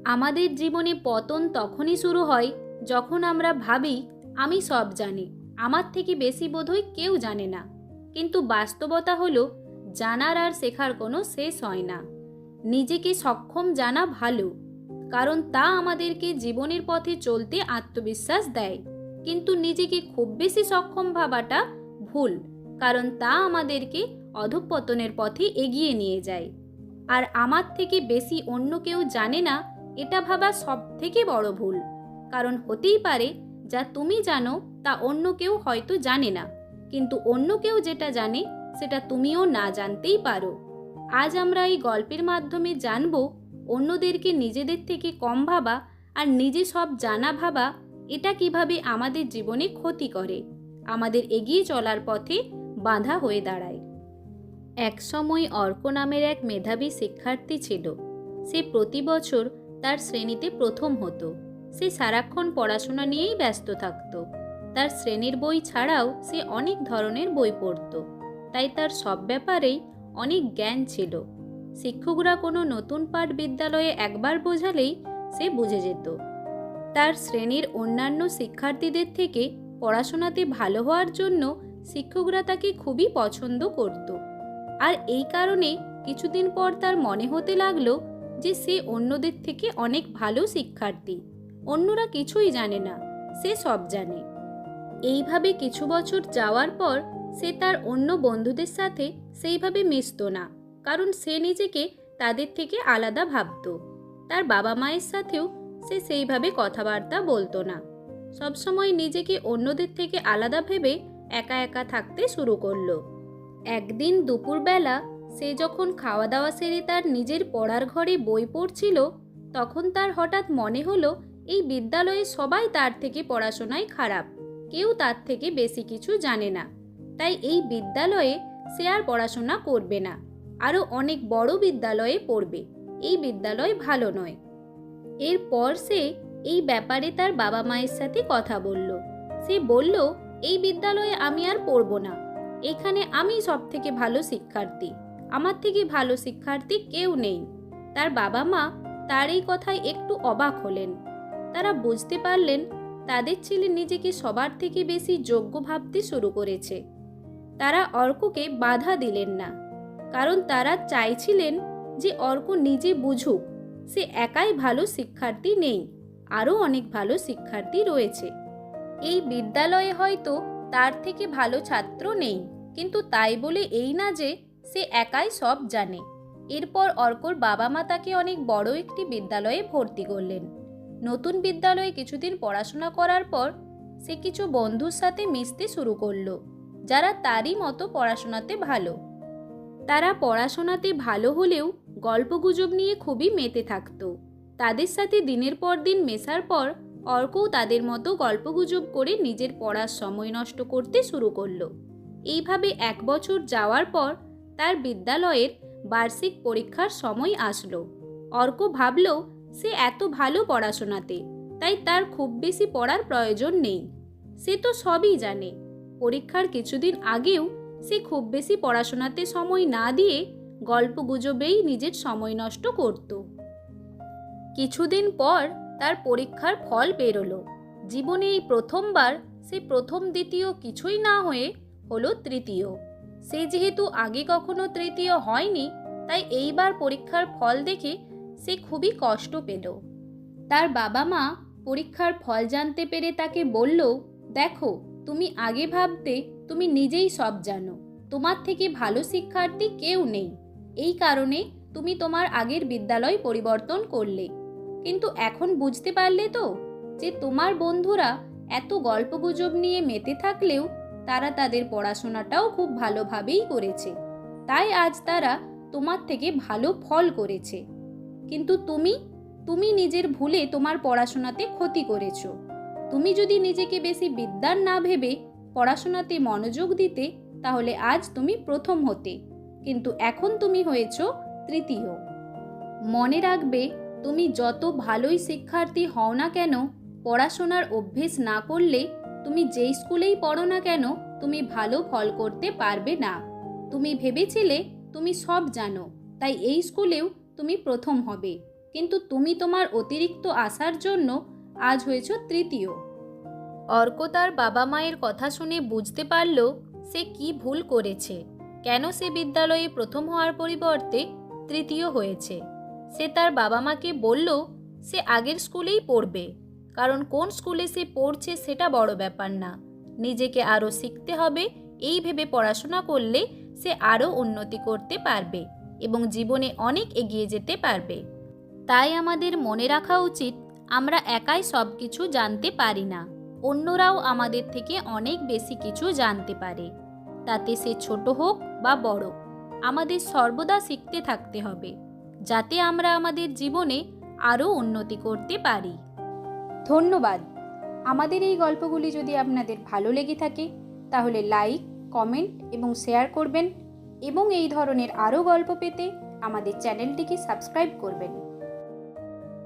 আমাদের জীবনে পতন তখনই শুরু হয় যখন আমরা ভাবি আমি সব জানি, আমার থেকে বেশি বোধহয় কেউ জানে না। কিন্তু বাস্তবতা হলো জানার আর শেখার কোনো শেষ হয় না। নিজেকে সক্ষম জানা ভালো, কারণ তা আমাদেরকে জীবনের পথে চলতে আত্মবিশ্বাস দেয়। কিন্তু নিজেকে খুব বেশি সক্ষম ভাবাটা ভুল, কারণ তা আমাদেরকে অধঃপতনের পথে এগিয়ে নিয়ে যায়। আর আমার থেকে বেশি অন্য কেউ জানে না, এটা ভাবা সব থেকে বড় ভুল। কারণ হতেই পারে যা তুমি জানো তা অন্য কেউ হয়তো জানে না, কিন্তু অন্য কেউ যেটা জানে সেটা তুমিও না জানতেই পারো। আজ আমরা এই গল্পের মাধ্যমে জানব অন্যদেরকে নিজেদের থেকে কম ভাবা আর নিজে সব জানা ভাবা এটা কিভাবে আমাদের জীবনে ক্ষতি করে, আমাদের এগিয়ে চলার পথে বাধা হয়ে দাঁড়ায়। এক সময় অর্ক নামের এক মেধাবী শিক্ষার্থী ছিল। সে প্রতি বছর তার শ্রেণীতে প্রথম হতো। সে সারাক্ষণ পড়াশোনা নিয়েই ব্যস্ত থাকত। তার শ্রেণীর বই ছাড়াও সে অনেক ধরনের বই পড়ত, তাই তার সব ব্যাপারেই অনেক জ্ঞান ছিল। শিক্ষকরা কোনো নতুন পাঠ বিদ্যালয়ে একবার বোঝালেই সে বুঝে যেত। তার শ্রেণীর অন্যান্য শিক্ষার্থীদের থেকে পড়াশোনাতে ভালো হওয়ার জন্য শিক্ষকরা তাকে খুবই পছন্দ করত। আর এই কারণে কিছুদিন পর তার মনে হতে লাগলো যে সে অন্যদের থেকে অনেক ভালো শিক্ষার্থী। অন্যরা কিছুই জানে না, সে সব জানে। এইভাবে কিছু বছর যাওয়ার পর সে তার অন্য বন্ধুদের সাথে সেইভাবে মিশত না, কারণ সে নিজেকে তাদের থেকে আলাদা ভাবত। তার বাবা মায়ের সাথেও সে সেইভাবে কথাবার্তা বলতো না। সবসময় নিজেকে অন্যদের থেকে আলাদা ভেবে একা একা থাকতে শুরু করলো। একদিন দুপুরবেলা সে যখন খাওয়া দাওয়া সেরে তার নিজের পড়ার ঘরে বই পড়ছিল, তখন তার হঠাৎ মনে হলো এই বিদ্যালয়ে সবাই তার থেকে পড়াশোনায় খারাপ, কেউ তার থেকে বেশি কিছু জানে না। তাই এই বিদ্যালয়ে সে আর পড়াশোনা করবে না, আরও অনেক বড় বিদ্যালয়ে পড়বে। এই বিদ্যালয় ভালো নয়। এরপর সে এই ব্যাপারে তার বাবা মায়ের সাথে কথা বলল। সে বলল, এই বিদ্যালয়ে আমি আর পড়ব না। এখানে আমি সব থেকে ভালো শিক্ষার্থী, আমার থেকে ভালো শিক্ষার্থী কেউ নেই। তার বাবা মা তার এই কথায় একটু অবাক হলেন। তারা বুঝতে পারলেন তাদের ছেলে নিজেকে সবার থেকে বেশি যোগ্য ভাবতে শুরু করেছে। তারা অর্ককে বাধা দিলেন না, কারণ তারা চাইছিলেন যে অর্ক নিজে বুঝুক সে একাই ভালো শিক্ষার্থী নেই, আরও অনেক ভালো শিক্ষার্থী রয়েছে। এই বিদ্যালয়ে হয়তো তার থেকে ভালো ছাত্র নেই, কিন্তু তাই বলে এই না যে সে একাই সব জানে। এরপর অর্কর বাবা মা তাকে অনেক বড় একটি বিদ্যালয়ে ভর্তি করলেন। নতুন বিদ্যালয়ে কিছুদিন পড়াশোনা করার পর সে কিছু বন্ধুর সাথে মিশতে শুরু করলো, যারা তারই মতো পড়াশোনাতে ভালো। তারা পড়াশোনাতে ভালো হলেও গল্পগুজব নিয়ে খুবই মেতে থাকত। তাদের সাথে দিনের পর দিন মেশার পর অর্কও তাদের মতো গল্পগুজব করে নিজের পড়ার সময় নষ্ট করতে শুরু করলো। এইভাবে এক বছর যাওয়ার পর তার বিদ্যালয়ের বার্ষিক পরীক্ষার সময় আসলো। অর্ক ভাবল সে এত ভালো পড়াশোনাতে, তাই তার খুব বেশি পড়ার প্রয়োজন নেই, সে তো সবই জানে। পরীক্ষার কিছুদিন আগেও সে খুব বেশি পড়াশোনাতে সময় না দিয়ে গল্পগুজবেই নিজের সময় নষ্ট করত। কিছুদিন পর তার পরীক্ষার ফল বেরোলো। জীবনে এই প্রথমবার সে প্রথম দ্বিতীয় কিছুই না হয়ে হলো তৃতীয়। সে যেহেতু আগে কখনো তৃতীয় হয়নি, তাই এইবার পরীক্ষার ফল দেখে সে খুবই কষ্ট পেল। তার বাবা মা পরীক্ষার ফল জানতে পেরে তাকে বলল, দেখো, তুমি আগে ভাবতে তুমি নিজেই সব জানো, তোমার থেকে ভালো শিক্ষার্থী কেউ নেই। এই কারণে তুমি তোমার আগের বিদ্যালয় পরিবর্তন করলে। কিন্তু এখন বুঝতে পারলে তো যে তোমার বন্ধুরা এত গল্পগুজব নিয়ে মেতে থাকলেও তারা তাদের পড়াশোনাটাও খুব ভালোভাবেই করেছে, তাই আজ তারা তোমার থেকে ভালো ফল করেছে। কিন্তু তুমি নিজের ভুলে তোমার পড়াশোনাতে ক্ষতি করেছো। তুমি যদি নিজেকে বেশি বিদ্বান না ভেবে পড়াশোনাতে মনোযোগ দিতে, তাহলে আজ তুমি প্রথম হতে, কিন্তু এখন তুমি হয়েছো তৃতীয়। মনে রাখবে, তুমি যত ভালোই শিক্ষার্থী হও না কেন, পড়াশোনার অভ্যেস না করলে তুমি যেই স্কুলেই পড়ো না কেন তুমি ভালো ফল করতে পারবে না। তুমি ভেবেছিলে তুমি সব জানো, তাই এই স্কুলেও তুমি প্রথম হবে, কিন্তু তুমি তোমার অতিরিক্ত আশার জন্য আজ হয়েছ তৃতীয়। অর্ক তার বাবা মায়ের কথা শুনে বুঝতে পারল সে কি ভুল করেছে, কেন সে বিদ্যালয়ে প্রথম হওয়ার পরিবর্তে তৃতীয় হয়েছে। সে তার বাবা মাকে বলল সে আগের স্কুলেই পড়বে, কারণ কোন স্কুলে সে পড়ছে সেটা বড় ব্যাপার না, নিজেকে আরও শিখতে হবে, এই ভেবে পড়াশোনা করলে সে আরও উন্নতি করতে পারবে এবং জীবনে অনেক এগিয়ে যেতে পারবে। তাই আমাদের মনে রাখা উচিত আমরা একাই সব কিছু জানতে পারি না, অন্যরাও আমাদের থেকে অনেক বেশি কিছু জানতে পারে। তাতে সে ছোট হোক বা বড়, আমাদের সর্বদা শিখতে থাকতে হবে, যাতে আমরা আমাদের জীবনে আরও উন্নতি করতে পারি। ধন্যবাদ। আমাদের এই গল্পগুলি যদি আপনাদের ভালো লেগে থাকে তাহলে লাইক, কমেন্ট এবং শেয়ার করবেন এবং এই ধরনের আরও গল্প পেতে আমাদের চ্যানেলটিকে সাবস্ক্রাইব করবেন।